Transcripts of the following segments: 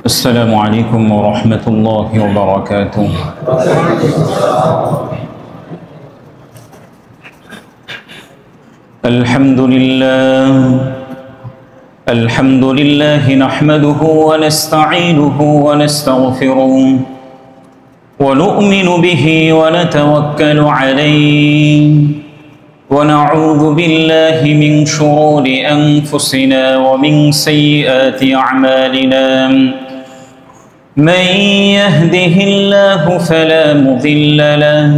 السلام عليكم ورحمة الله وبركاته. الحمد لله نحمده ونستعينه ونستغفره ونؤمن به ونتوكل عليه ونعوذ بالله من شرور أنفسنا ومن سيئات أعمالنا. من يهده الله فلا مضل له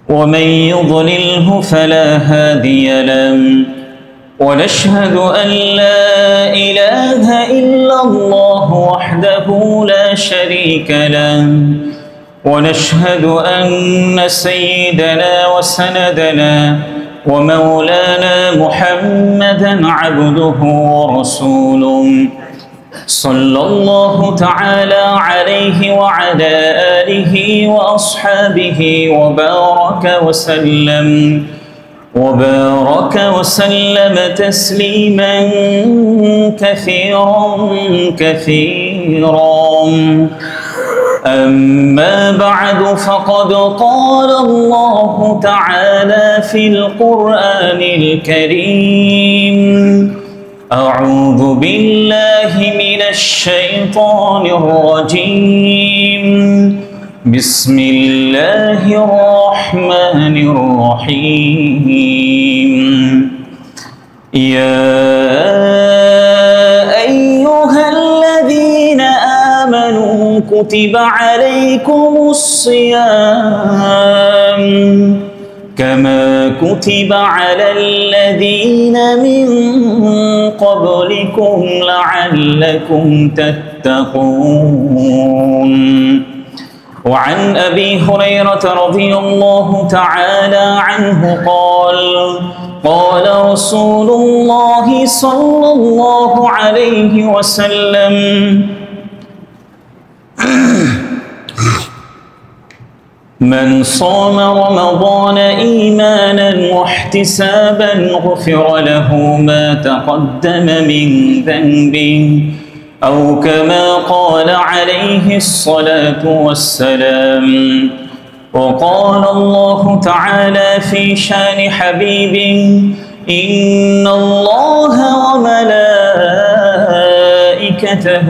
ومن يضلله فلا هادي له، ونشهد أن لا إله إلا الله وحده لا شريك له، ونشهد أن سيدنا وسندنا ومولانا محمدا عبده ورسوله صلى الله تعالى عليه وعلى آله وأصحابه وبارك وسلم تسليما كثيرا. أما بعد، فقد قال الله تعالى في القرآن الكريم: أعوذ بالله من الشيطان الرجيم، بسم الله الرحمن الرحيم. يا أيها الذين آمنوا كتب عليكم الصيام كما كتب على الذين من قبلكم لعلكم تتقون. وعن أبي هريرة رضي الله تعالى عنه قال: قال رسول الله صلى الله عليه وسلم: من صام رمضان إيمانا واحتسابا غفر له ما تقدم من ذنبه، أو كما قال عليه الصلاة والسلام. وقال الله تعالى في شان حبيبه: إن الله وملائكته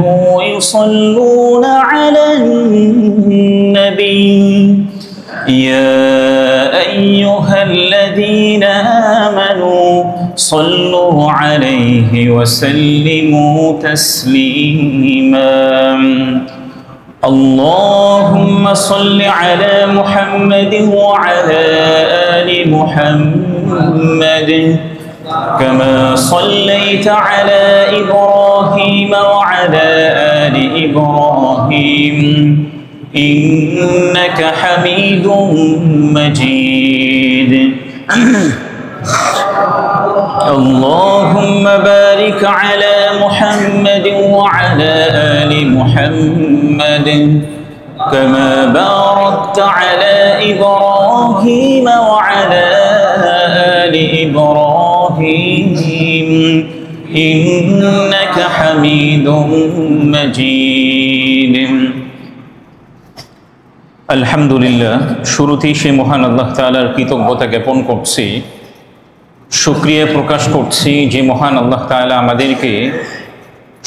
يصلون على النبي يا أيها الذين آمنوا صلوا عليه وسلموا تسليما. اللهم صل على محمد وعلى آل محمد كما صليت على إبراهيم وعلى آل إبراهيم إنك حميد مجيد. اللهم بارك على محمد وعلى آل محمد كما باركت على إبراهيم وعلى آل إبراهيم إنك حميد مجيد. আলহামদুলিল্লাহ, শুরুতেই সে মহান আল্লাহ তাআলার কৃতজ্ঞতা জ্ঞাপন করছি, শুকরিয়া প্রকাশ করছি যে মহান আল্লাহ তাআলা আমাদেরকে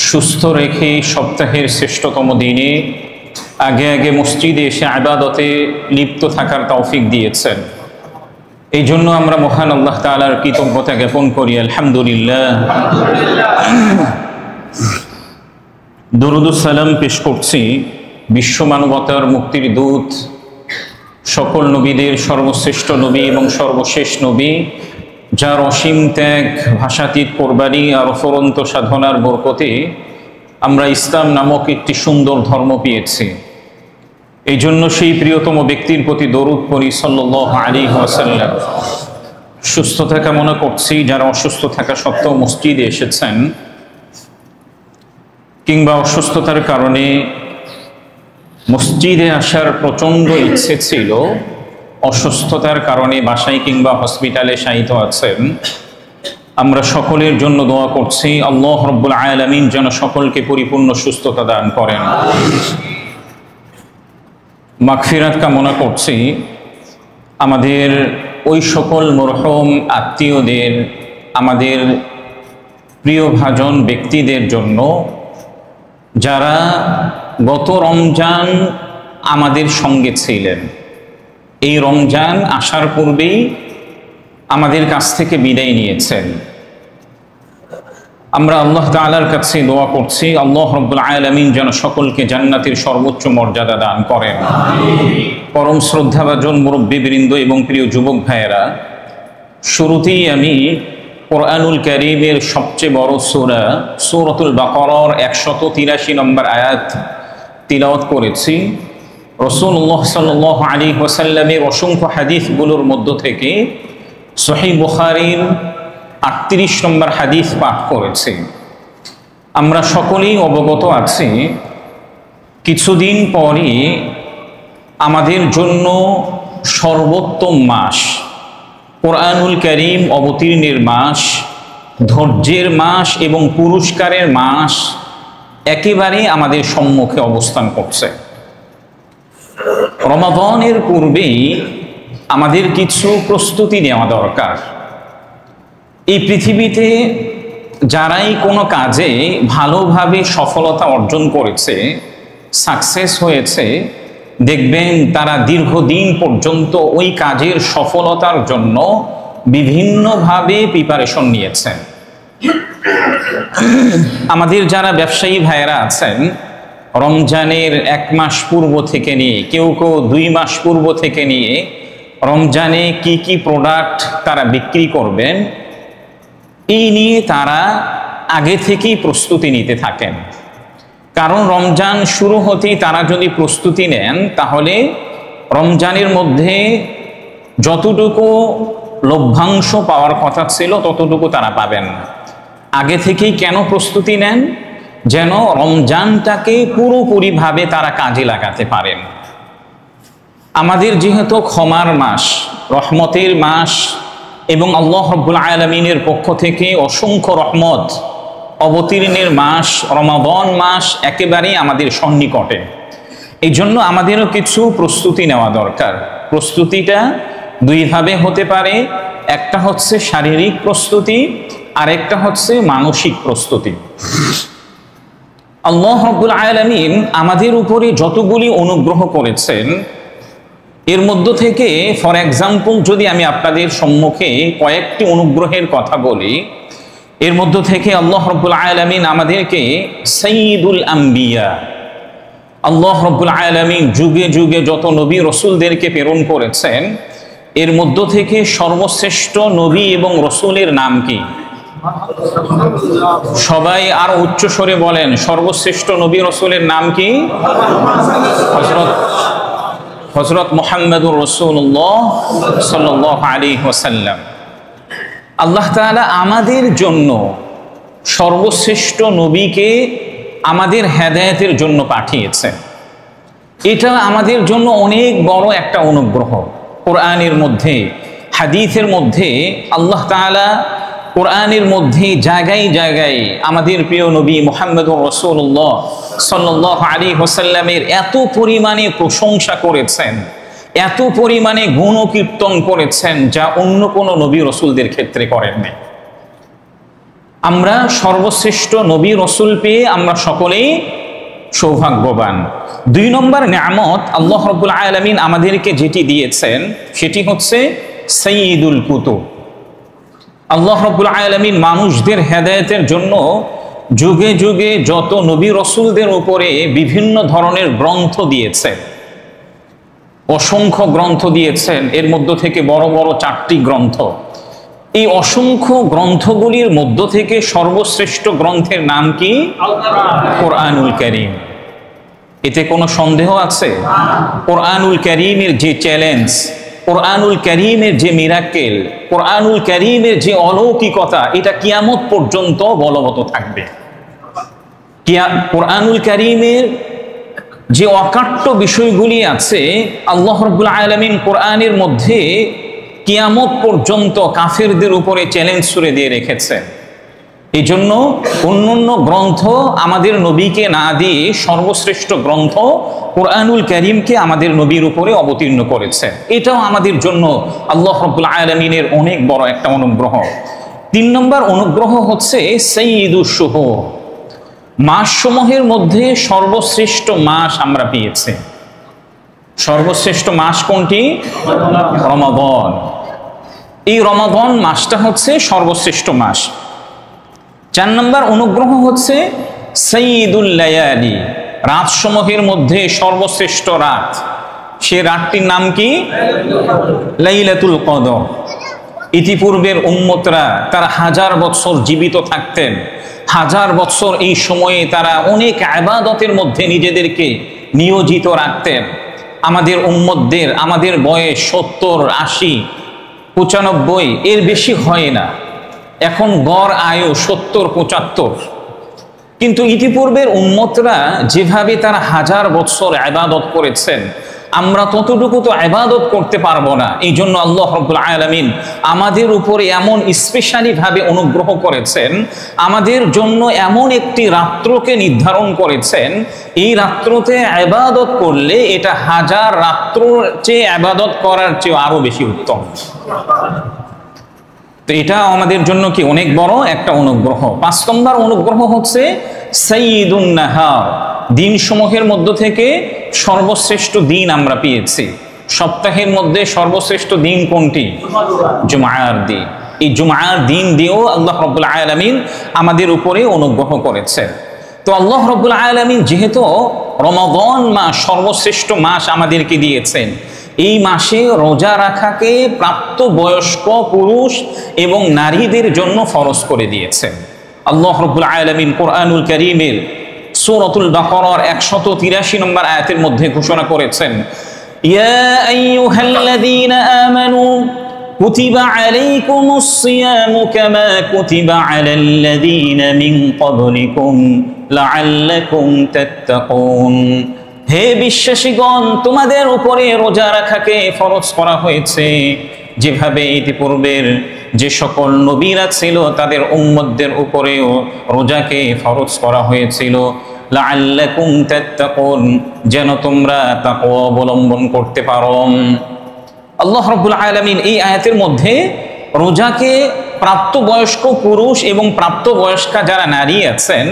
সুস্থ রেখে সপ্তাহের শ্রেষ্ঠতম দিনে আগে আগে মসজিদে এসে ইবাদতে লিপ্ত থাকার তৌফিক দিয়েছেন। এই জন্য আমরা মহান আল্লাহ তাআলার কৃতজ্ঞতা জ্ঞাপন করি, আলহামদুলিল্লাহ। দরুদ ও সালাম পেশ করছি বিশ্ব মানবতার মুক্তির দূত, সকল নবীদের সর্বশ্রেষ্ঠ নবী এবং সর্বশেষ নবী, যার অসীম ত্যাগ, ভাষাতীত কোরবানি আর অফুরন্ত সাধনার বরকতে আমরা ইসলাম নামক একটি সুন্দর ধর্ম পেয়েছি। এই জন্য সেই প্রিয়তম ব্যক্তির প্রতি দরুদ পড়ি সাল্লাল্লাহু আলাইহি ওয়াসাল্লাম। সুস্থতা কামনা করছি যারা অসুস্থ থাকা সত্ত্বেও মসজিদে এসেছেন, কিংবা অসুস্থতার কারণে মসজিদে আসার প্রচণ্ড ইচ্ছে ছিল, অসুস্থতার কারণে বাসায় কিংবা হসপিটালে শায়িত আছেন, আমরা সকলের জন্য দোয়া করছি আল্লাহ রাব্বুল আলামিন যেন সকলকে পরিপূর্ণ সুস্থতা দান করেন। মাগফিরাত কামনা করছি আমাদের ওই সকল মরহুম আত্মীয়দের, আমাদের প্রিয়ভাজন ব্যক্তিদের জন্য যারা গত রমজান আমাদের সঙ্গে ছিলেন, এই রমজান আসার পূর্বেই আমাদের কাছ থেকে বিদায় নিয়েছেন। আমরা আল্লাহ তাআলার কাছে দোয়া করছি আল্লাহ রাব্বুল আলামিন যেন সকলকে জান্নাতের সর্বোচ্চ মর্যাদা দান করেন। পরম শ্রদ্ধাভাজন মুরব্বিবৃন্দ এবং প্রিয় যুবক ভাইয়েরা, শুরুতেই আমি কোরআনুল কারীমের সবচেয়ে বড় সূরা সূরাতুল বাকারার 183 নম্বর আয়াত তিলাওয়াত করেছি। রাসূলুল্লাহ সাল্লাল্লাহু আলাইহি ওয়াসাল্লামের অসংখ্য হাদিসগুলোর মধ্য থেকে সহিহ বুখারীর 38 নম্বর হাদিস পাঠ করেছি। আমরা সকলেই অবগত আছি কিছুদিন পরই আমাদের জন্য সর্বোত্তম মাস, কোরআনুল কারীম অবতীর্ণের মাস, ধৈর্যের মাস এবং পুরস্কারের মাস একেবারে আমাদের সম্মুখে অবস্থান করছে। রমাদানের পূর্বেই আমাদের কিছু প্রস্তুতি নেওয়া দরকার। এই পৃথিবীতে যারাই কোনো কাজে ভালোভাবে সফলতা অর্জন করেছে, সাকসেস হয়েছে, দেখবেন তারা দীর্ঘদিন পর্যন্ত ওই কাজের সফলতার জন্য বিভিন্নভাবে প্রিপারেশন নিয়েছেন। আমাদের যারা ব্যবসায়ী ভাইয়েরা আছেন, রমজানের 1 মাস পূর্ব থেকে নিয়ে, কেউ কেউ 2 মাস পূর্ব থেকে নিয়ে রমজানে কি কি প্রোডাক্ট তারা বিক্রি করবেন এই নিয়ে তারা আগে থেকেই প্রস্তুতি নিতে থাকেন। কারণ রমজান শুরু হতেই তারা যদি প্রস্তুতি নেন তাহলে রমজানের মধ্যে যতটুকু লভ্যাংশ পাওয়ার কথা ছিল ততটুকু তারা পাবেন না। আগে থেকেই কেন প্রস্তুতি নেন? যেন রমজানটাকে পুরোপুরিভাবে তারা কাজে লাগাতে পারেন। আমাদের যেহেতু ক্ষমার মাস, রহমতের মাস এবং আল্লাহ রাব্বুল আলামিনের পক্ষ থেকে অসংখ্য রহমত অবতীর্ণের মাস রমাদান মাস একেবারেই আমাদের সন্নিকটে। এই জন্য আমাদেরও কিছু প্রস্তুতি নেওয়া দরকার। প্রস্তুতিটা 2 ভাবে হতে পারে, একটা হচ্ছে শারীরিক প্রস্তুতি আর একটা হচ্ছে মানসিক প্রস্তুতি। আল্লাহ রাব্বুল আলামিন আমাদের উপরে যতগুলি অনুগ্রহ করেছেন এর মধ্য থেকে ফর এক্সাম্পল যদি আমি আপনাদের সম্মুখে কয়েকটি অনুগ্রহের কথা বলি, এর মধ্য থেকে আল্লাহ রাব্বুল আলামিন আমাদেরকে সাইয়্যিদুল আম্বিয়া, আল্লাহ রাব্বুল আলামিন যুগে যুগে যত নবী রসুলদেরকে প্রেরণ করেছেন এর মধ্য থেকে সর্বশ্রেষ্ঠ নবী এবং রসুলের নাম কি? সবাই আর উচ্চ স্বরে বলেন, সর্বশ্রেষ্ঠ নবী রসুলের নাম কি? হযরত মুহাম্মদুর রাসূলুল্লাহ সাল্লাল্লাহু আলাইহি ওয়াসাল্লাম। আল্লাহ তাআলা আমাদের জন্য সর্বশ্রেষ্ঠ নবীকে আমাদের হেদায়েতের জন্য পাঠিয়েছেন। এটা আমাদের জন্য অনেক বড় একটা অনুগ্রহ। কোরআনের মধ্যে, হাদিসের মধ্যে আল্লাহ তাআলা কোরআনের মধ্যে জায়গায় জায়গায় আমাদের প্রিয় নবী মুহাম্মদুর রাসূলুল্লাহ সাল্লাল্লাহু আলাইহি ওয়াসাল্লামের এত পরিমাণে প্রশংসা করেছেন, এত পরিমাণে গুণকীর্তন করেছেন যা অন্য কোনো নবী রসুলদের ক্ষেত্রে করেননি। আমরা সর্বশ্রেষ্ঠ নবী রসুল পেয়ে আমরা সকলেই সৌভাগ্যবান। 2 নম্বর নিয়ামত আল্লাহ রাব্বুল আলামিন আমাদেরকে যেটি দিয়েছেন সেটি হচ্ছে সাইয়্যিদুল কুতুব। আল্লাহ রাব্বুল আলামিন মানুষদের হেদায়েতের জন্য যুগে যুগে যত নবী রসুলদের উপরে বিভিন্ন ধরনের গ্রন্থ দিয়েছেন, অসংখ্য গ্রন্থ দিয়েছেন। এর মধ্য থেকে বড় বড় 4টি গ্রন্থ। এই অসংখ্য গ্রন্থগুলির মধ্য থেকে সর্বশ্রেষ্ঠ গ্রন্থের নাম কি? কোরআনুল কারীম। এতে কোনো সন্দেহ আছে? কোরআনুল কারীমের যে চ্যালেঞ্জ, কোরআনুল কারীমের যে মিরাকেল, কোরআনুল কারীমের যে অলৌকিকতা, এটা কিয়ামত পর্যন্ত বলবৎ থাকবে। কোরআনুল কারীমের যে অকাট্য বিষয়গুলি আছে, আল্লাহ রাব্বুল আলামিন কোরআনের মধ্যে কিয়ামত পর্যন্ত কাফেরদের উপরে চ্যালেঞ্জ ছুড়ে দিয়ে রেখেছেন। এই জন্য অন্যান্য গ্রন্থ আমাদের নবীকে না দিয়ে সর্বশ্রেষ্ঠ গ্রন্থ কোরআনুল কারীমকে আমাদের নবীর উপরে অবতীর্ণ করেছে। এটাও আমাদের জন্য আল্লাহ রাব্বুল আলামিনের অনেক বড় একটা অনুগ্রহ। 3 নম্বর অনুগ্রহ হচ্ছে সাইয়্যিদুশ শুহুর, মাসসমূহের মধ্যে সর্বশ্রেষ্ঠ মাস আমরা পেয়েছি। সর্বশ্রেষ্ঠ মাস কোনটি? রমাদান। এই রমাদান মাসটা হচ্ছে সর্বশ্রেষ্ঠ মাস। 4 নম্বর অনুগ্রহ হচ্ছে সাইয়্যিদুল লায়ালি, রাতসমূহের মধ্যে সর্বশ্রেষ্ঠ রাত। সে রাতটির নাম কি? লাইলাতুল কদর। ইতিপূর্বের উম্মতরা তারা 1000 বছর জীবিত থাকতেন, 1000 বছর এই সময়ে তারা অনেক ইবাদতের মধ্যে নিজেদেরকে নিয়োজিত রাখতেন। আমাদের উম্মতদের আমাদের বয়স 70, 80, 95 এর বেশি হয় না। এখন গড় আয়ু 70, 75। কিন্তু ইতিপূর্বের উম্মতরা যেভাবে তারা 1000 বছর ইবাদত করেছেন, আমরা ততটুকু তো ইবাদত করতে পারবো না। এই জন্য আল্লাহ রাব্বুল আলামিন আমাদের উপরে এমন স্পেশালি ভাবে অনুগ্রহ করেছেন, আমাদের জন্য এমন একটি রাত্রকে নির্ধারণ করেছেন, এই রাত্রতে ইবাদত করলে এটা 1000 রাত্রর চেয়ে ইবাদত করার চেয়ে আরো বেশি উত্তম। তো এটা আমাদের জন্য কি অনেক বড় একটা অনুগ্রহ। 5 নম্বর অনুগ্রহ হচ্ছে সাইয়্যিদুন নাহার, দিনসমূহের মধ্য থেকে সর্বশ্রেষ্ঠ দিন আমরা পেয়েছি। সপ্তাহের মধ্যে সর্বশ্রেষ্ঠ দিন কোনটি? জুমার দিন। এই জুমার দিন দিয়েও আল্লাহ রাব্বুল আলামিন আমাদের উপরে অনুগ্রহ করেছেন। তো আল্লাহ রাব্বুল আলামিন যেহেতু রমাদান মাস সর্বশ্রেষ্ঠ মাস আমাদেরকে দিয়েছেন, এই মাসে রোজা রাখাকে প্রাপ্তবয়স্ক পুরুষ এবং নারীদের জন্য ফরজ করে দিয়েছেন। আল্লাহ রাব্বুল আলামিন কোরআনুল কারীমের সূরাতুল বাকারার 183 নম্বর আয়াতের মধ্যে ঘোষণা করেছেন, ইয়া আইয়ুহাল্লাযীনা আমানু কুতিবা আলাইকুমুস সিয়ামু কামা কুতিবা আলাল্লাযীনা মিন ক্বাবলিকুম লাআল্লাকুম তাত্তাকুন। হে বিশ্বাসীগণ, তোমাদের উপরে রোজা রাখাকে ফরজ করা হয়েছে যেভাবে ইতিপূর্বের যে সকল নবীরা ছিল তাদের উম্মতদের উপরেও রোজাকে ফরজ করা হয়েছিল, লাআল্লাকুম তাত্তাকুন, যেন তোমরা তাকওয়া অবলম্বন করতে পারো। আল্লাহ রাব্বুল আলামিন এই আয়াতের মধ্যে রোজাকে প্রাপ্তবয়স্ক পুরুষ এবং প্রাপ্তবয়স্কা যারা নারী আছেন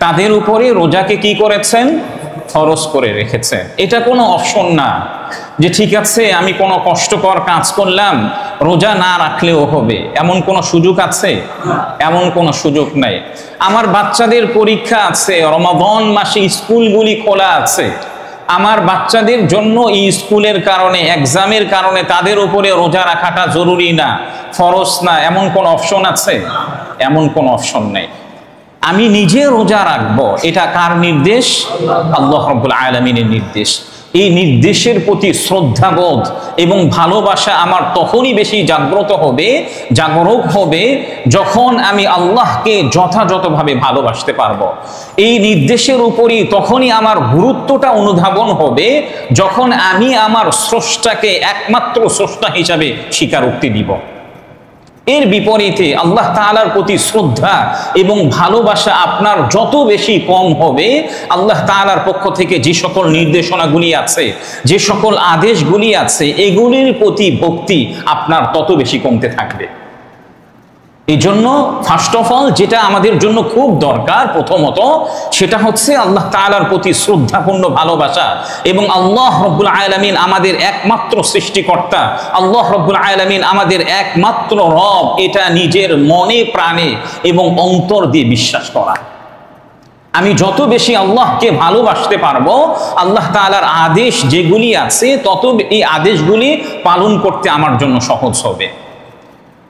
তাদের উপরে রোজাকে কি করেছেন? ফরজ করে রেখেছেন। এটা কোনো অপশন না যে ঠিক আছে আমি কোনো কষ্টকর কাজ করলাম, রোজা না রাখলেও হবে, এমন কোনো সুযোগ আছে? এমন কোনো সুযোগ নাই। আমার বাচ্চাদের পরীক্ষা আছে, রমাদান মাসে স্কুলগুলি খোলা আছে, আমার বাচ্চাদের জন্য এই স্কুলের কারণে এক্সামের কারণে তাদের উপরে রোজা রাখাটা জরুরি না, ফরজ না, এমন কোন অপশন আছে? এমন কোন অপশন নেই। আমি নিজে রোজা রাখবো, এটা কার নির্দেশ? আল্লাহ রাব্বুল আলামিনের নির্দেশ। এই নির্দেশের প্রতি শ্রদ্ধাবোধ এবং ভালোবাসা আমার তখনই বেশি জাগ্রত হবে, জাগরুক হবে যখন আমি আল্লাহকে যথাযথভাবে ভালোবাসতে পারবো। এই নির্দেশের উপরই তখনই আমার গুরুত্বটা অনুধাবন হবে যখন আমি আমার স্রষ্টাকে একমাত্র স্রষ্টা হিসাবে স্বীকারোক্তি দিব। এর বিপরীতে আল্লাহ তাআলার প্রতি শ্রদ্ধা এবং ভালোবাসা আপনার যত বেশি কম হবে, আল্লাহ তাআলার পক্ষ থেকে যে সকল নির্দেশনাগুলি আছে, যে সকল আদেশগুলি আছে, এগুলির প্রতি ভক্তি আপনার তত বেশি কমতে থাকবে। এই জন্য ফার্স্ট অফ অল যেটা আমাদের জন্য খুব দরকার প্রথমত, সেটা হচ্ছে আল্লাহ তাআলার প্রতি শ্রদ্ধাপূর্ণ ভালোবাসা এবং আল্লাহ রাব্বুল আলামিন আমাদের একমাত্র সৃষ্টিকর্তা, আল্লাহ রাব্বুল আলামিন আমাদের একমাত্র রব, এটা নিজের মনে প্রাণে এবং অন্তর দিয়ে বিশ্বাস করা। আমি যত বেশি আল্লাহকে ভালোবাসতে পারবো, আল্লাহ তাআলার আদেশ যেগুলি আছে তত এই আদেশগুলি পালন করতে আমার জন্য সহজ হবে।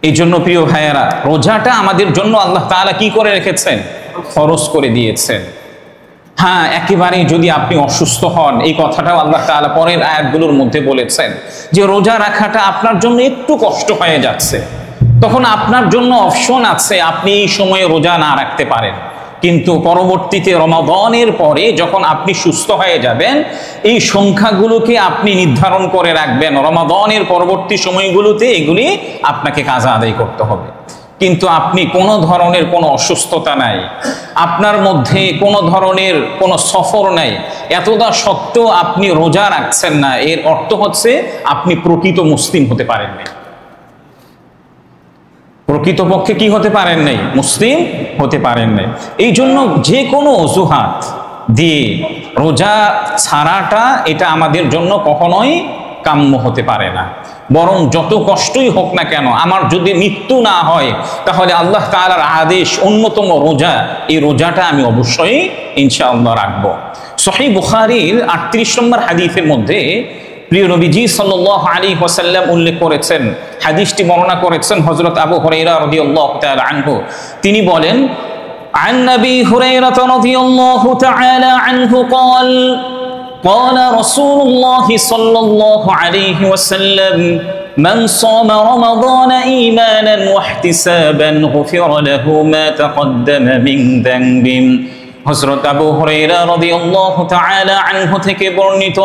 এই জন্য প্রিয় ভাইয়েরা, রোজাটা আমাদের জন্য আল্লাহ তাআলা কি করে রেখেছেন? ফরজ করে দিয়েছেন। হ্যাঁ, একেবারে যদি আপনি অসুস্থ হন, এই কথাটাও আল্লাহ তাআলা পরের আয়াতগুলোর মধ্যে বলেছেন যে রোজা রাখাটা আপনার জন্য একটু কষ্ট হয়ে যাচ্ছে, তখন আপনার জন্য অপশন আছে, আপনি এই সময়ে রোজা না রাখতে পারেন। কিন্তু পরবর্তীতে রমাদানের পরে যখন আপনি সুস্থ হয়ে যাবেন, এই সংখ্যাগুলোকে আপনি নির্ধারণ করে রাখবেন। রমাদানের পরবর্তী সময়গুলোতে এগুলি আপনাকে কাজা আদায় করতে হবে। কিন্তু আপনি কোনো ধরনের কোনো অসুস্থতা নাই, আপনার মধ্যে কোনো ধরনের কোনো সফর নাই, এতটা সত্ত্বেও আপনি রোজা রাখছেন না, এর অর্থ হচ্ছে আপনি প্রকৃত মুসলিম হতে পারেন নাই। প্রকৃতপক্ষে কি হতে পারেন নাই? মুসলিম হতে পারেন নাই। এই জন্য যে কোনো অজুহাত দিয়ে রোজা ছাড়াটা এটা আমাদের জন্য কখনোই কাম্য হতে পারে না। বরং যত কষ্টই হোক না কেন, আমার যদি মৃত্যু না হয় তাহলে আল্লাহ তাআলার আদেশ অন্যতম রোজা, এই রোজাটা আমি অবশ্যই ইনশাআল্লাহ রাখবো। সহিহ বুখারীর 38 নম্বর হাদিসের মধ্যে প্রিয় নবীজি সাল্লাল্লাহু আলাইহি ওয়াসাল্লাম উল্লেখ করেছেন, হাদিসটি বর্ণনা করেছেন হযরত আবু হুরায়রা রাদিয়াল্লাহু তাআলা আনহু। তিনি বলেন, عن أبي هريرة رضي الله تعالى عنه قال قال رسول الله صلى الله عليه وسلم من صام رمضان إيمانا واحتسابا غفر له ما تقدم من ذنبه। হযরত আবু হুরায়রা রাদিয়াল্লাহু তাআলা আনহু থেকে বর্ণিত,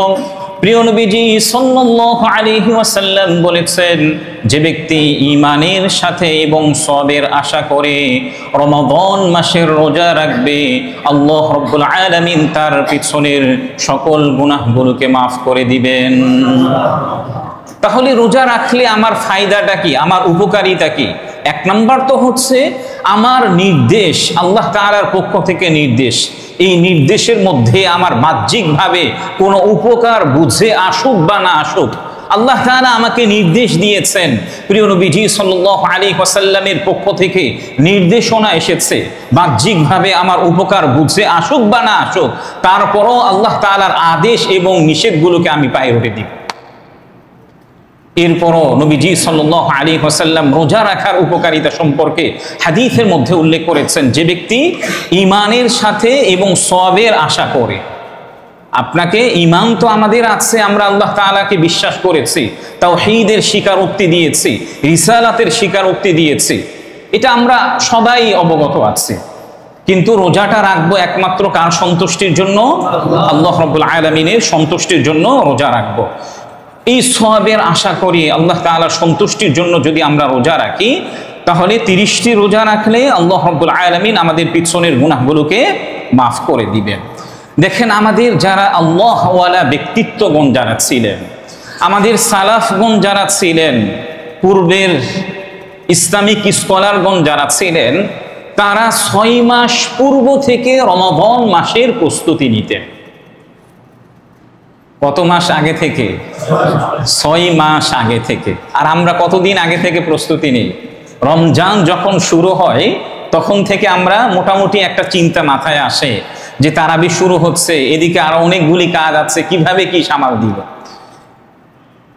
প্রিয় নবীজি সাল্লাল্লাহু আলাইহি ওয়াসাল্লাম বলেছেন, যে ব্যক্তি ঈমানের সাথে এবং সওয়াবের আশা করে রমাদান মাসের রোজা রাখবে, আল্লাহ রাব্বুল আলামিন তার পিছনের সকল গুনাহগুলোকে মাফ করে দিবেন। তাহলে রোজা রাখলে আমার ফায়দাটা কি, আমার উপকারিতা কি? এক নাম্বার তো হচ্ছে আমার নির্দেশ, আল্লাহ তাআলার পক্ষ থেকে নির্দেশ, এই নির্দেশের মধ্যে আমার বাহ্যিকভাবে কোনো উপকার বুঝে আসুক বা না আসুক, আল্লাহ তাআলা আমাকে নির্দেশ দিয়েছেন, প্রিয় নবীজি সাল্লাল্লাহু আলাইহি ওয়াসাল্লামের পক্ষ থেকে নির্দেশনা এসেছে, বাহ্যিকভাবে আমার উপকার বুঝে আসুক বা না আসুক, তারপরও আল্লাহ তাআলার আদেশ এবং নিষেধগুলোকে আমি প্রায়োরিটি দিব। এরপরও নবীজি সাল্লাল্লাহু আলাইহি ওয়াসাল্লাম রোজা রাখার উপকারিতা সম্পর্কে হাদিসের মধ্যে উল্লেখ করেছেন, যে ব্যক্তি ঈমানের সাথে এবং সওয়াবের আশা করে। আপনাকে ঈমান তো আমাদের আছে, আমরা আল্লাহ তাআলাকে বিশ্বাস করেছি, তাওহীদের স্বীকারোক্তি দিয়েছি, রিসালাতের স্বীকারোক্তি দিয়েছি, এটা আমরা সবাই অবগত আছি। কিন্তু রোজাটা রাখবো একমাত্র কার সন্তুষ্টির জন্য? আল্লাহ রাব্বুল আলামিনের সন্তুষ্টির জন্য রোজা রাখবো। এই সওয়াবের আশা করি আল্লাহ তাআলার সন্তুষ্টির জন্য যদি আমরা রোজা রাখি, তাহলে 30টি রোজা রাখলে আল্লাহ রাব্বুল আলামিন আমাদের পিছনের গুনাহগুলোকে মাফ করে দিবেন। দেখেন, আমাদের যারা আল্লাহ ওয়ালা ব্যক্তিত্বগণ যারা ছিলেন, আমাদের সালাফগণ যারা ছিলেন, পূর্বের ইসলামিক স্কলারগণ যারা ছিলেন, তারা 6 মাস পূর্ব থেকে রমাদান মাসের প্রস্তুতি নিতেন। কত মাস আগে থেকে? 6 মাস আগে থেকে। আর আমরা কতদিন আগে থেকে প্রস্তুতি নিই? রমজান যখন শুরু হয় তখন থেকে আমরা মোটামুটি একটা চিন্তা মাথায় আসে যে তারাবি শুরু হচ্ছে, এদিকে আরো অনেকগুলি কাজ আছে, কিভাবে কি সামাল দিব।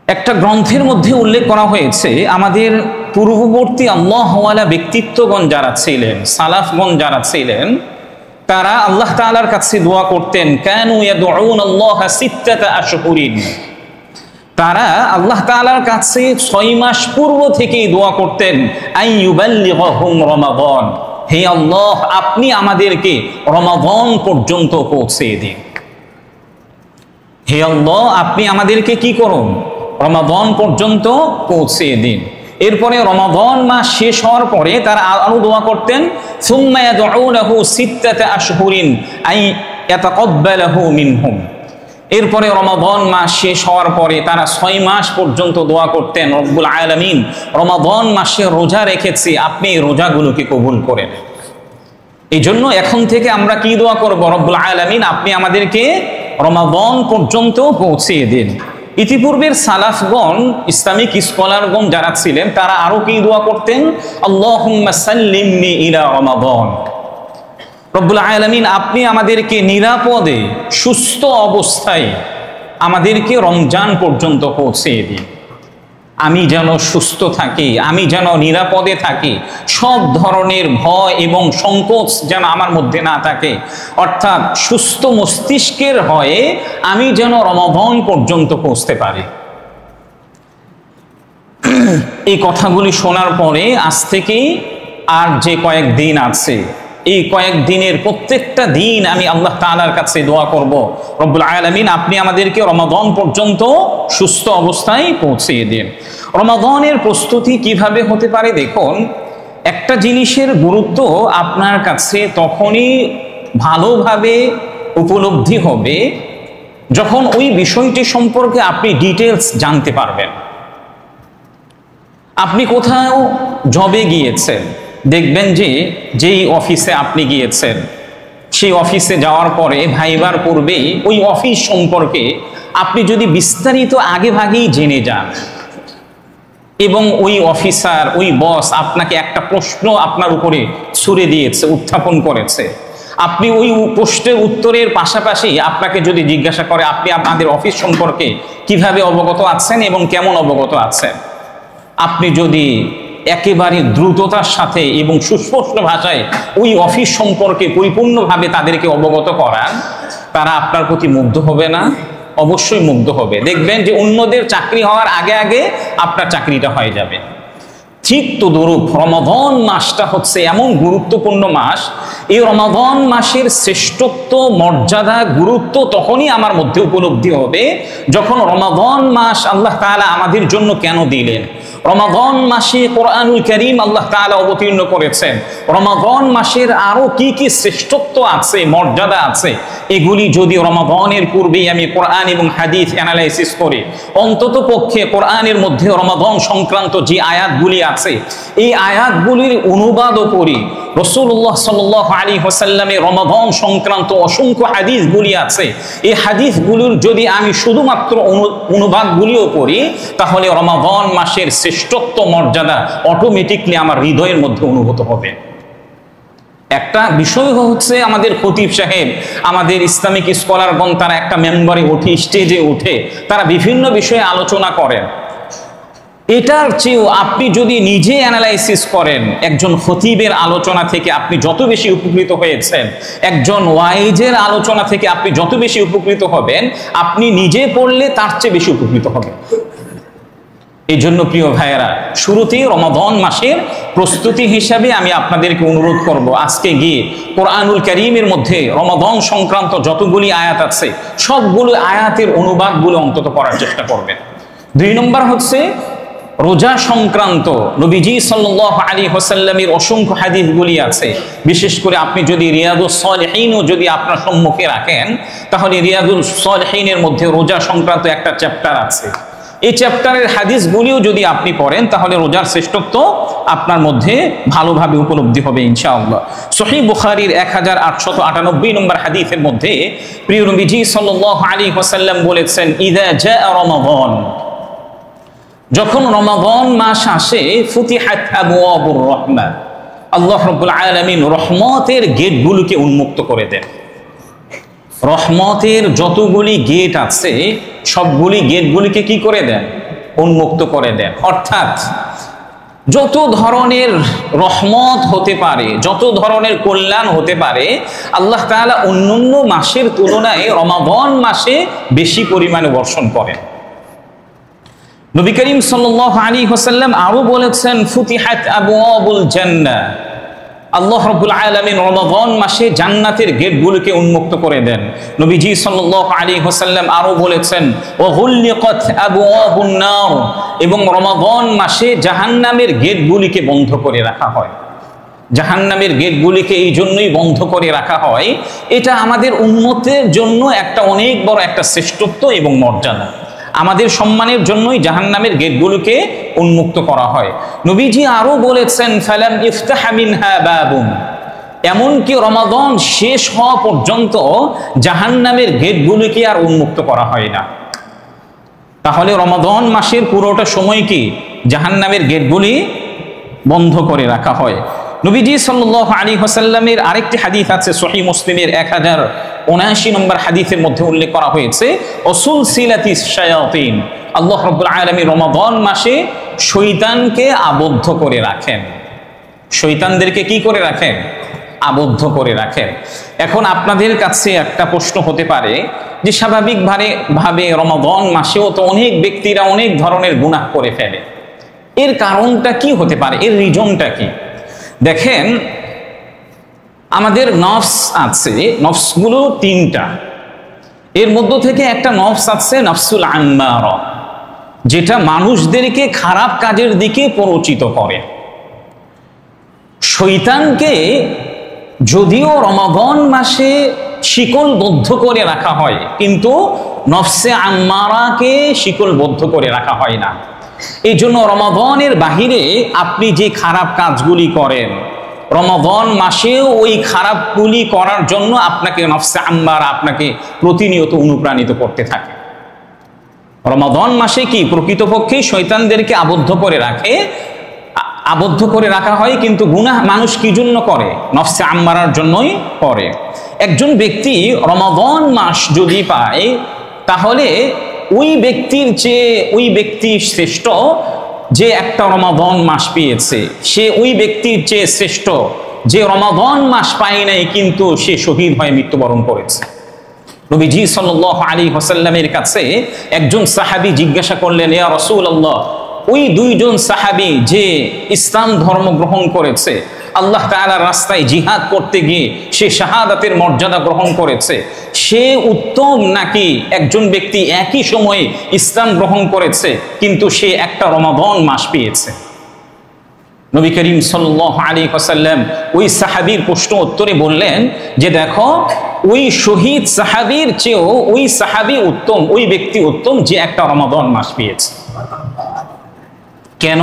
একটা গ্রন্থের মধ্যে উল্লেখ করা হয়েছে, আমাদের পূর্ববর্তী আল্লাহ ওয়ালা ব্যক্তিত্বগণ যারা ছিলেন, সালাফগণ যারা ছিলেন, তারা আল্লাহ তাআলার কাছে দোয়া করতেন, কানু ইয়াদউনাল্লাহ সিত্তাতা আশহুরিন। তারা আল্লাহ তাআলার কাছে 6 মাস পূর্ব থেকেই দোয়া করতেন, আইয়ুবাল্লিগহুম রমাদান, হে আল্লাহ আপনি আমাদেরকে রমাদান পর্যন্ত পৌঁছে দিন। হে আল্লাহ আপনি আমাদেরকে কি করুন? রমাদান পর্যন্ত পৌঁছে দিন। এরপরে রমাদান মাস শেষ হওয়ার পরে তারা আরো দোয়া করতেন, সুম্মা ইয়াদউনাহু সিত্তাতা আশহুরিন আই ইয়াতাকাব্বালাহু মিনহুম। এরপরে রমাদান মাস শেষ হওয়ার পরে তারা 6 মাস পর্যন্ত দোয়া করতেন, রব্বুল আলামিন রমাদান মাসে রোজা রেখেছি, আপনি এই রোজাগুলোকে কবুল করেন। এই জন্য এখন থেকে আমরা কি দোয়া করব? রব্বুল আলামিন আপনি আমাদেরকে রমাদান পর্যন্ত পৌঁছিয়ে দিন। ইতিপূর্বের সালাফগণ, ইসলামিক স্কলারগণ যারা ছিলেন, তারা আরো কি দোয়া করতেন? আল্লাহুম্মা সাল্লিমনি ইলা রমাদান, রব্বুল আলামিন আপনি আমাদেরকে নিরাপদে সুস্থ অবস্থায় আমাদেরকে রমজান পর্যন্ত পৌঁছিয়ে দিন। আমি যেন সুস্থ থাকি, আমি যেন নিরাপদে থাকি, সব ধরনের ভয় এবং সংকোচ যেন আমার মধ্যে না থাকে, অর্থাৎ সুস্থ মস্তিষ্কের হয়ে আমি যেন রমাদান পর্যন্ত পৌঁছতে পারি। এই কথাগুলি শোনার পরে আজ থেকেই আর যে কয়েকদিন আছে, এই কয়েকদিনের প্রত্যেকটা দিন আমি আল্লাহ তাআলার কাছে দোয়া করব, রব্বুল আলামিন আপনি আমাদেরকে রমাদান পর্যন্ত সুস্থ অবস্থায় পৌঁছিয়ে দিন। রমাদানের প্রস্তুতি কিভাবে হতে পারে? দেখুন, একটা জিনিসের গুরুত্ব আপনার কাছে তখনই ভালোভাবে উপলব্ধি হবে যখন ওই বিষয়টি সম্পর্কে আপনি ডিটেলস জানতে পারবেন। আপনি কোথাও জবে গিয়েছেন, দেখবেন যে যেই অফিসে আপনি গিয়েছেন সেই অফিসে যাওয়ার পরে ভাইবার পূর্বেই ওই অফিস সম্পর্কে আপনি যদি বিস্তারিত আগে ভাগেই জেনে যান এবং ওই অফিসার, ওই বস আপনাকে একটা প্রশ্ন আপনার উপরে ছুড়ে দিয়েছে, উত্থাপন করেছে, আপনি ওই প্রশ্নের উত্তরের পাশাপাশি আপনাকে যদি জিজ্ঞাসা করে আপনি আপনাদের অফিস সম্পর্কে কিভাবে অবগত আছেন এবং কেমন অবগত আছেন, আপনি যদি একেবারে দ্রুততার সাথে এবং সুস্পষ্ট ভাষায় ওই অফিস সম্পর্কে পরিপূর্ণভাবে তাদেরকে অবগত করান, তারা আপনার প্রতি মুগ্ধ হবে না? অবশ্যই মুগ্ধ হবে। দেখবেন যে অন্যদের চাকরি হওয়ার আগে আগে আপনার চাকরিটা হয়ে যাবে। ঠিক তদরূপ রমাদান মাসটা হচ্ছে এমন গুরুত্বপূর্ণ মাস, এই রমাদান মাসের শ্রেষ্ঠত্ব, মর্যাদা, গুরুত্ব তখনই আমার মধ্যে উপলব্ধি হবে যখন রমাদান মাস আল্লাহ তাআলা আমাদের জন্য কেন দিলেন, রমাদান মাসে কোরআনুল কারীম আল্লাহ তাআলা অবতীর্ণ করেছেন, রমাদান মাসের আরো কি কি শ্রেষ্ঠত্ব আছে, মর্যাদা আছে, এগুলি যদি রমাদানের পূর্বেই আমি কোরআন এবং হাদিস অ্যানালাইসিস করে অন্তত পক্ষে কোরআনের মধ্যে রমাদান সংক্রান্ত যে আয়াতগুলি আছে এই আয়াতগুলির অনুবাদও করি, রাসূলুল্লাহ সাল্লাল্লাহু আলাইহি ওয়াসাল্লামের রমাদান সংক্রান্ত অসংখ্য হাদিসগুলি আছে, এই হাদিসগুলোর যদি আমি শুধুমাত্র অনুবাদগুলিও করি, তাহলে রমাদান মাসের শ্রেষ্ঠত্ব, মর্যাদা অটোমেটিকলি আমার হৃদয়ের মধ্যে অনুভূত হবে। একটা বিষয় হচ্ছে আমাদের খতিব সাহেব, আমাদের ইসলামিক স্কলারগণ তারা একটা মেম্বারে উঠে, স্টেজে উঠে তারা বিভিন্ন বিষয়ে আলোচনা করেন। এটার চেয়েও আপনি যদি নিজে অ্যানালাইসিস করেন, একজন খতিবের আলোচনা থেকে আপনি যত বেশি উপকৃত হয়েছেন, একজন ওয়াইজের আলোচনা থেকে আপনি যত বেশি উপকৃত হবেন, আপনি নিজে পড়লে তার চেয়ে বেশি উপকৃত হবেন। এই জন্য প্রিয় ভাইয়েরা, শুরুতেই রমাদান মাসের প্রস্তুতি হিসাবে আমি আপনাদেরকে অনুরোধ করব, আজকে গিয়ে কোরআনুল কারীমের মধ্যে রমাদান সংক্রান্ত যতগুলি আয়াত আছে সবগুলো আয়াতের অনুবাদগুলো অন্তত পড়ার চেষ্টা করবেন। 2 নম্বর হচ্ছে রোজা সংক্রান্ত নবীজি সাল্লাল্লাহু আলাইহি ওয়াসাল্লামের অসংখ্য হাদিসগুলি আছে। বিশেষ করে আপনি যদি রিয়াদুস সালিহিনও যদি আপনার সম্মুখে রাখেন, তাহলে রিয়াদুস সালিহিনের মধ্যে রোজা সংক্রান্ত একটা চ্যাপ্টার আছে। এই চ্যাপ্টারের হাদিসগুলিও যদি আপনি পড়েন, তাহলে রোজার শ্রেষ্ঠত্ব আপনার মধ্যে ভালোভাবে উপলব্ধি হবে ইনশাআল্লাহ। সহিহ বুখারীর 1898 নম্বর হাদিসের মধ্যে প্রিয় নবীজি সাল্লাল্লাহু আলাইহি ওয়াসাল্লাম বলেছেন, ইযা জাআ রমাদান, যখন রমাদান মাস আসে, ফুতিহাত আবওয়াবুর রাহমাহ, আল্লাহ রাব্বুল আলামিন রহমতের গেটগুলোকে উন্মুক্ত করে দেন। রহমতের যতগুলি গেট আছে সবগুলি গেটগুলিকে কি করে দেন? উন্মুক্ত করে দেন। অর্থাৎ যত ধরনের রহমত হতে পারে, যত ধরনের কল্যাণ হতে পারে, আল্লাহ তাআলা অন্যান্য মাসের তুলনায় রমাদান মাসে বেশি পরিমাণে বর্ষণ করেন। নবী করিম সাল্লাল্লাহু আলাইহি ওয়াসাল্লাম আরো বলেছেন, ফুতিহাত আবওয়াবুল জান্নাহ, আল্লাহ রাব্বুল আলামিন রমাদান মাসে জান্নাতের গেটগুলোকে উন্মুক্ত করে দেন। নবীজি সাল্লাল্লাহু আলাইহি ওয়াসাল্লাম আরো বলেছেন, ওয়া গুল্লিকাত আবওয়াবুন নার, এবং রমাদান মাসে জাহান্নামের গেটগুলিকে বন্ধ করে রাখা হয়। জাহান্নামের গেটগুলিকে এই জন্যই বন্ধ করে রাখা হয়, এটা আমাদের উম্মতের জন্য একটা অনেক বড় একটা শ্রেষ্ঠত্ব এবং মর্যাদা। আমাদের সম্মানের জন্যই জাহান্নামের গেটগুলোকে উন্মুক্ত করা হয়। নবীজি আরো বলেছেন, ফালাম ইফতাহ মিনহা বাবুন, এমনকি রমাদান শেষ হওয়া পর্যন্ত জাহান্নামের গেটগুলোকে আর উন্মুক্ত করা হয় না। তাহলে রমাদান মাসের পুরোটা সময় কি জাহান্নামের গেটগুলি বন্ধ করে রাখা হয়। নবীজি সাল্লাল্লাহু আলাইহি ওয়াসাল্লামের আরেকটি হাদিস আছে সহিহ মুসলিমের 1079 নম্বর হাদিসের মধ্যে উল্লেখ করা হয়েছে, ওয়াসুলসিলাতিস শায়াতিন, আল্লাহ রাব্বুল আলামিন রমাদান মাসে শয়তানকে আবদ্ধ করে রাখেন। শয়তানদেরকে কি করে রাখেন? আবদ্ধ করে রাখেন। এখন আপনাদের কাছে একটা প্রশ্ন হতে পারে যে স্বাভাবিকভাবে রমাদান মাসেও তো অনেক ব্যক্তিরা অনেক ধরনের গুনাহ করে ফেলে, এর কারণটা কি হতে পারে? এর রিজনটা কি? দেখেন, আমাদের নফস আছে, নফসগুলো তিনটা। এর মধ্য থেকে একটা নফস আছে নফসুল আম্মারা, যেটা মানুষদেরকে খারাপ কাজের দিকে প্ররোচিত করে। শয়তানকে যদিও রমাদান মাসে শিকলবদ্ধ করে রাখা হয়, কিন্তু নফসে আম্মারাকে শিকলবদ্ধ করে রাখা হয় না। এই জন্য রমাদানের বাহিরে আপনি যে খারাপ কাজগুলি করেন, রমাদান মাসেও ওই খারাপগুলি করার জন্য আপনাকে নফসে আম্মারা আপনাকে প্রতিনিয়ত অনুপ্রাণিত করতে থাকে। রমাদান মাসে কি প্রকৃতপক্ষে শয়তানদেরকে আবদ্ধ করে রাখা হয়, কিন্তু গুনাহ মানুষ কি জন্য করে? নফসে আম্মারার জন্যই করে। একজন ব্যক্তি রমাদান মাস যদি পায়, তাহলে ওই ব্যক্তি শ্রেষ্ঠ যে একটা রমাদান মাস পেয়েছে। সে ওই ব্যক্তির চেয়ে শ্রেষ্ঠ যে রমাদান মাস পায় নাই, কিন্তু সে শহীদ হয়ে মৃত্যুবরণ করেছে। নবীজি সাল্লাল্লাহু আলাইহি ওয়াসাল্লামের কাছে একজন সাহাবী জিজ্ঞাসা করলেন, ইয়া রাসূলুল্লাহ, ওই দুইজন সাহাবী যে ইসলাম ধর্ম গ্রহণ করেছে, আল্লাহ তাআলার রাস্তায় জিহাদ করতে গিয়ে সে শাহাদাতের মর্যাদা গ্রহণ করেছে, সে উত্তম নাকি একজন ব্যক্তি একই সময়ে ইসলাম গ্রহণ করেছে কিন্তু সে একটা রমাদান মাস পেয়েছে? নবী করিম সাল্লাল্লাহু আলাইহি ওয়াসাল্লাম ওই সাহাবীর প্রশ্ন উত্তরে বললেন যে, দেখো, ওই শহীদ সাহাবীর চেয়েও ওই সাহাবী উত্তম, ওই ব্যক্তি উত্তম যে একটা রমাদান মাস পেয়েছে। কেন?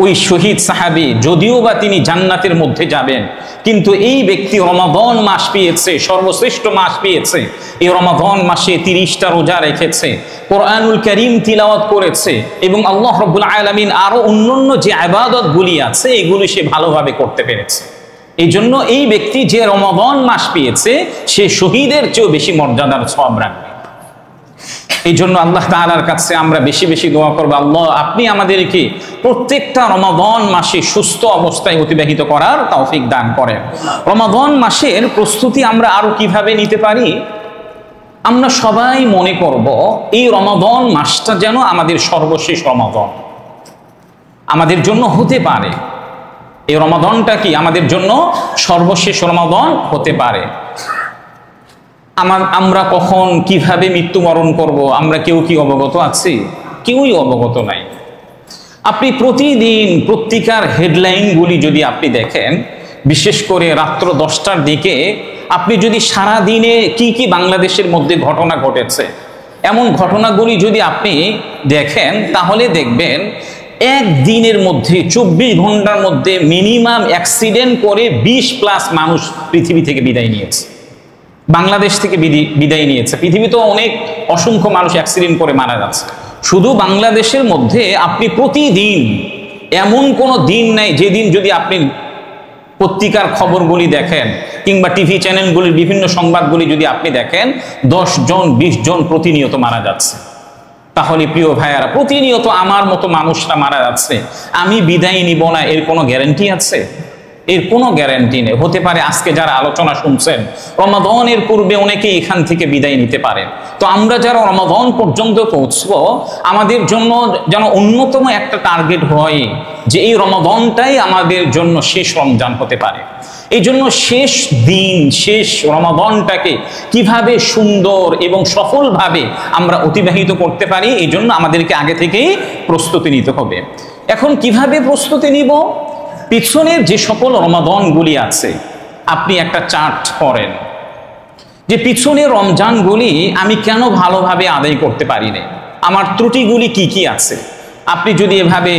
ওই শহীদ সাহাবী যদিও বা তিনি জান্নাতের মধ্যে যাবেন, কিন্তু এই ব্যক্তি রমাদান মাস পেয়েছে, সর্বশ্রেষ্ঠ মাস পেয়েছে। এই রমাদান মাসে 30টা রোজা রেখেছে, কোরআনুল কারীম তিলাওয়াত করেছে, এবং আল্লাহ রাব্বুল আলামিন আরো অন্যান্য যে ইবাদতগুলি আছে এগুলি সে ভালোভাবে করতে পেরেছে। এই জন্য এই ব্যক্তি যে রমাদান মাস পেয়েছে সে শহীদের চেয়েও বেশি মর্যাদার সওয়াব রাখবে। এই জন্য আল্লাহ তাআলার কাছে আমরা বেশি বেশি দোয়া করব, আল্লাহ আপনি আমাদেরকে প্রত্যেকটা রমাদান মাসে সুস্থ অবস্থায় অতিবাহিত করার তৌফিক দান করেন। রমাদান মাসের প্রস্তুতি আমরা আরো কিভাবে নিতে পারি? আমরা সবাই মনে করব এই রমাদান মাসটা যেন আমাদের সর্বশেষ রমাদান আমাদের জন্য হতে পারে। এই রমাদানটা কি আমাদের জন্য সর্বশেষ রমাদান হতে পারে। আমরা কখন কিভাবে মৃত্যুবরণ করব আমরা কেউ কি অবগত আছি? কেউই অবগত নাই। আপনি প্রতিদিন পত্রিকার হেডলাইনগুলি যদি আপনি দেখেন, বিশেষ করে রাত্র 10টার দিকে, আপনি যদি সারা দিনে কি কি বাংলাদেশের মধ্যে ঘটনা ঘটেছে এমন ঘটনাগুলি যদি আপনি দেখেন, তাহলে দেখবেন একদিনের মধ্যে 24 ঘন্টার মধ্যে মিনিমাম অ্যাক্সিডেন্ট করে 20+ মানুষ পৃথিবী থেকে বিদায় নিয়েছে, বাংলাদেশ থেকে বিদায় নিয়েছে। পৃথিবীতেও অনেক অসংখ্য মানুষ অ্যাক্সিডেন্ট করে মারা যাচ্ছে। শুধু বাংলাদেশের মধ্যে আপনি প্রতিদিন এমন কোনো দিন নাই যেদিন যদি আপনি পত্রিকার খবরগুলি দেখেন কিংবা টিভি চ্যানেলগুলির বিভিন্ন সংবাদগুলি যদি আপনি দেখেন, 10 জন 20 জন প্রতিনিয়ত মারা যাচ্ছে। তাহলে প্রিয় ভাইয়ারা, প্রতিনিয়ত আমার মতো মানুষরা মারা যাচ্ছে, আমি বিদায় নিব না এর কোনো গ্যারান্টি আছে? এর কোনো গ্যারান্টি নেই। হতে পারে আজকে যারা আলোচনা শুনছেন রমাদানের পূর্বে অনেকেই এখান থেকে বিদায় নিতে পারেন। তো আমরা যারা রমাদান পর্যন্ত পৌঁছবো, আমাদের জন্য যেন অন্যতম একটা টার্গেট হয় যে এই রমাদানটাই আমাদের জন্য শেষ রমজান হতে পারে। এই জন্য শেষ দিন, শেষ রমাদানটাকে কিভাবে সুন্দর এবং সফলভাবে আমরা অতিবাহিত করতে পারি, এই জন্য আমাদেরকে আগে থেকেই প্রস্তুতি নিতে হবে। এখন কিভাবে প্রস্তুতি নিব? পিছনের যে সকল রমাদানগুলি আছে আপনি একটা চার্ট করেন যে পিছনের রমজানগুলি আমি কেন ভালোভাবে আদায় করতে পারি না, আমার ত্রুটিগুলি কি কি আছে। আপনি যদি এভাবে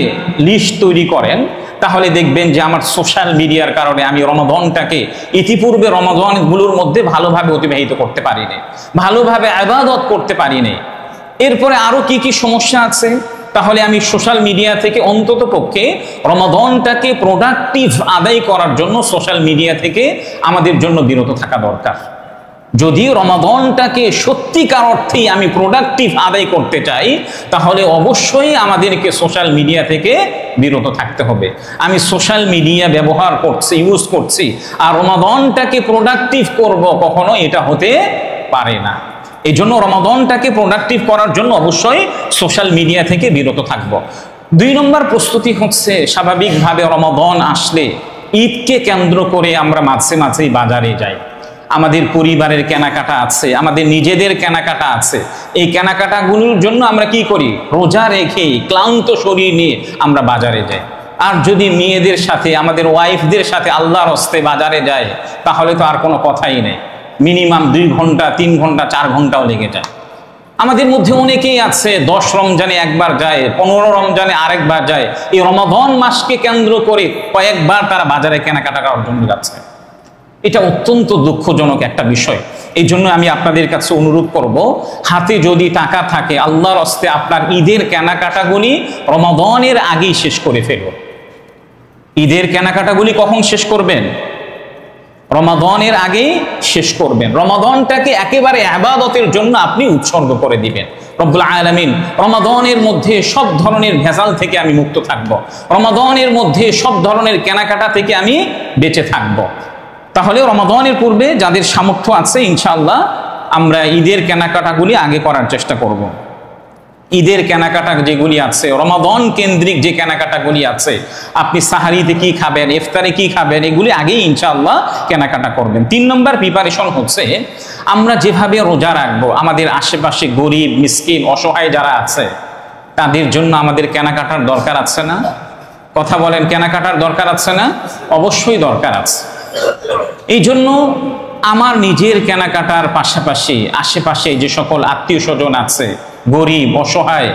লিস্ট তৈরি করেন তাহলে দেখবেন যে আমার সোশ্যাল মিডিয়ার কারণে আমি রমাদানটাকে ইতিপূর্বে রমাদানগুলোর মধ্যে ভালোভাবে অতিবাহিত করতে পারি না, ভালোভাবে ইবাদত করতে পারি না। এরপরে আরো কি কি সমস্যা আছে, তাহলে আমি সোশ্যাল মিডিয়া থেকে অন্তত পক্ষে রমাদানটাকে প্রোডাক্টিভ আদায় করার জন্য সোশ্যাল মিডিয়া থেকে আমাদের জন্য বিরত থাকা দরকার। যদি রমাদানটাকে সত্যিকার অর্থেই আমি প্রোডাক্টিভ আদায় করতে চাই, তাহলে অবশ্যই আমাদেরকে সোশ্যাল মিডিয়া থেকে বিরত থাকতে হবে। আমি সোশ্যাল মিডিয়া ব্যবহার করছি, ইউজ করছি, আর রমাদানটাকে প্রোডাক্টিভ করব, কখনো এটা হতে পারে না। এই জন্য রমাদানটাকে প্রোডাক্টিভ করার জন্য অবশ্যই সোশ্যাল মিডিয়া থেকে বিরত থাকব। 2 নম্বর প্রস্তুতি হচ্ছে, স্বাভাবিকভাবে রমাদান আসলে ঈদকে কেন্দ্র করে আমরা মাঝে মাঝেই বাজারে যাই, আমাদের পরিবারের কেনাকাটা আছে, আমাদের নিজেদের কেনাকাটা আছে। এই কেনাকাটাগুলোর জন্য আমরা কি করি? রোজা রেখে ক্লান্ত শরীর নিয়ে আমরা বাজারে যাই। আর যদি মেয়েদের সাথে, আমাদের ওয়াইফদের সাথে আল্লাহর হস্তে বাজারে যায়, তাহলে তো আর কোনো কথাই নেই। মিনিমাম 2 ঘন্টা, 3 ঘন্টা, 4 ঘন্টাও লেগে যায়। আমাদের মধ্যে অনেকেই আছে 10 রমজানে একবার যায়, 15 রমজানে আরেকবার যায়। এই রমাদান মাসকে কেন্দ্র করে কয়েকবার তারা বাজারে কেনাকাটা করার জন্য যাচ্ছে। এটা অত্যন্ত দুঃখজনক একটা বিষয়। এই জন্য আমি আপনাদের কাছে অনুরোধ করব, হাতে যদি টাকা থাকে আল্লাহর হস্তে আপনার ঈদের কেনাকাটাগুলি রমাদানের আগেই শেষ করে ফেলুন। ঈদের কেনাকাটাগুলি কখন শেষ করবেন? রমাদানের আগেই শেষ করবেন। রমাদানটাকে একেবারে ইবাদতের জন্য আপনি উৎসর্গ করে দিবেন। রব্বুল আলামিন রমাদানের মধ্যে সব ধরনের ভেজাল থেকে আমি মুক্ত থাকব, রমাদানের মধ্যে সব ধরনের কেনাকাটা থেকে আমি বেঁচে থাকব। তাহলে রমাদানের পূর্বে যাদের সামর্থ্য আছে ইনশাআল্লাহ আমরা ঈদের কেনাকাটাগুলি আগে করার চেষ্টা করব। ঈদের কেনাকাটা যেগুলি আছে, রমাদান কেন্দ্রিক যে কেনাকাটাগুলি আছে, আপনি সাহারিতে কি খাবেন, ইফতারে কি খাবেন, এগুলি আগেই ইনশাআল্লাহ কেনাকাটা করবেন। 3 নম্বর প্রিপারেশন হচ্ছে, আমরা যেভাবে রোজা রাখবো, আমাদের আশেপাশে গরিব, মিসকিন, অসহায় যারা আছে তাদের জন্য আমাদের কেনাকাটার দরকার আছে না? কথা বলেন, কেনাকাটার দরকার আছে না? অবশ্যই দরকার আছে। এই জন্য আমার নিজের কেনাকাটার পাশাপাশি আশেপাশে যে সকল আত্মীয় স্বজন আছে, গরিব, অসহায়,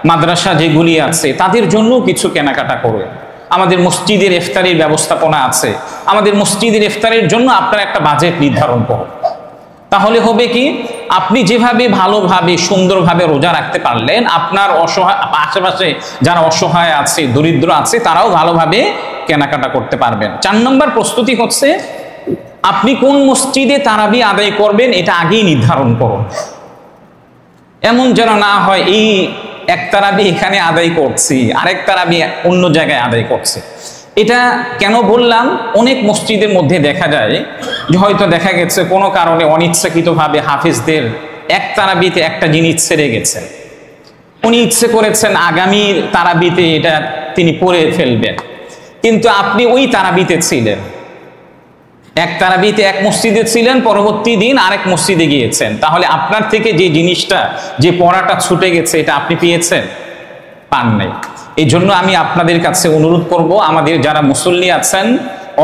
মাদ্রাসা যেগুলি আছে, তাদের জন্য কিছু কেনাকাটা করবে। আমাদের মসজিদের ইফতারির ব্যবস্থাপনা আছে, আমাদের মসজিদের ইফতারের জন্য আপনারা একটা বাজেট নির্ধারণ করুন। তাহলে হবে কি, আপনি যেভাবে ভালোভাবে সুন্দরভাবে রোজা রাখতে পারলেন, আপনার অসহায় আশেপাশে যারা অসহায় আছে, দরিদ্র আছে, তারাও ভালোভাবে কেনাকাটা করতে পারবেন। 4 নম্বর প্রস্তুতি হচ্ছে, আপনি কোন মসজিদে তারাবি আদায় করবেন এটা আগেই নির্ধারণ করুন। এমন যেন না হয় এই এক তারাবি এখানে আদায় করছি, আরেক তারাবি অন্য জায়গায় আদায় করছি। এটা কেন বললাম, অনেক মসজিদের মধ্যে দেখা যায় যে হয়তো দেখা গেছে কোনো কারণে অনিচ্ছাকৃতভাবে হাফিজদের এক তারাবিতে একটা জিনিস ছেড়ে গেছেন, উনি ইচ্ছে করেছেন আগামী তারাবিতে এটা তিনি পড়ে ফেলবেন, কিন্তু আপনি ওই তারাবিতে ছিলেন, এক তারাবিতে এক মসজিদে ছিলেন, পরবর্তী দিন আরেক মসজিদে গিয়েছেন, তাহলে আপনার থেকে যে জিনিসটা, যে পড়াটা ছুটে গেছে, এটা আপনি পেয়েছেন? পান নাই। এই জন্য আমি আপনাদের কাছে অনুরোধ করব, আমাদের যারা মুসল্লি আছেন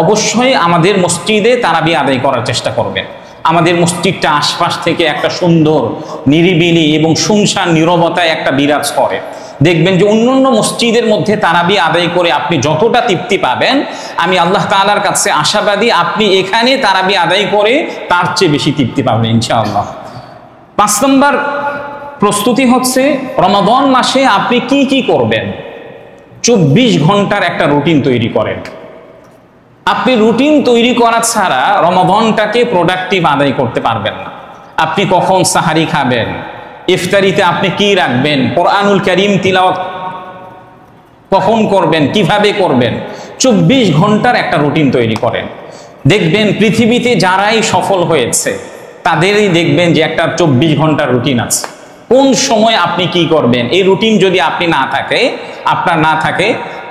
অবশ্যই আমাদের মসজিদে তারাবি আদায় করার চেষ্টা করবেন। আমাদের মসজিদটা আশপাশ থেকে একটা সুন্দর নিরিবিলি এবং শুনশান নীরবতায় একটা বিরাজ করে। দেখবেন যে অন্যান্য মসজিদের মধ্যে তারাবি আদায় করে আপনি যতটা তৃপ্তি পাবেন, আমি আল্লাহ তাআলার কাছে আশাবাদী আপনি এখানে তারাবি আদায় করে তার চেয়ে বেশি তৃপ্তি পাবেন ইনশাআল্লাহ। 5 নম্বর প্রস্তুতি হচ্ছে, রমাদান মাসে আপনি কি কি করবেন। 24 ঘন্টার একটা রুটিন তৈরি করেন। আপনি রুটিন তৈরি করা ছাড়া রমাদানটাকে প্রোডাক্টিভ আদায় করতে পারবেন না। আপনি কখন সাহারি খাবেন, ইফতারিতে আপনি কি রাখবেন, কোরআনুল কারীম তিলাওয়াত কখন করবেন, কিভাবে করবেন, 24 ঘন্টার একটা রুটিন তৈরি করেন। দেখবেন পৃথিবীতে যারাই সফল হয়েছে তাদেরই দেখবেন যে একটা 24 ঘন্টার রুটিন আছে। কোন সময় আপনি কি করবেন, এই রুটিন যদি আপনার না থাকে,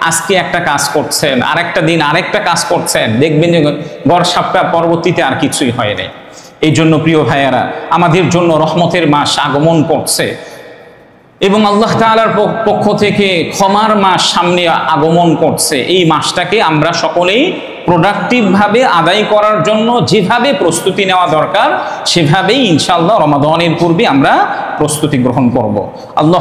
আজকে একটা কাজ করছেন, আরেকটা দিন আরেকটা কাজ করছেন, দেখবেন যে গড় সাপটা পরবর্তীতে আর কিছুই হয় নাই। এই জন্য প্রিয় ভাইয়েরা, আমাদের জন্য রহমতের মাস আগমন করছে এবং আল্লাহ তাআলার পক্ষ থেকে ক্ষমার মাস সামনে আগমন করছে। এই মাসটাকে আমরা সকলেই প্রোডাক্টিভভাবে আদায় করার জন্য যেভাবে প্রস্তুতি নেওয়া দরকার সেভাবেই ইনশাআল্লাহ রমাদানের পূর্বে আমরা প্রস্তুতি গ্রহণ করব। আল্লাহ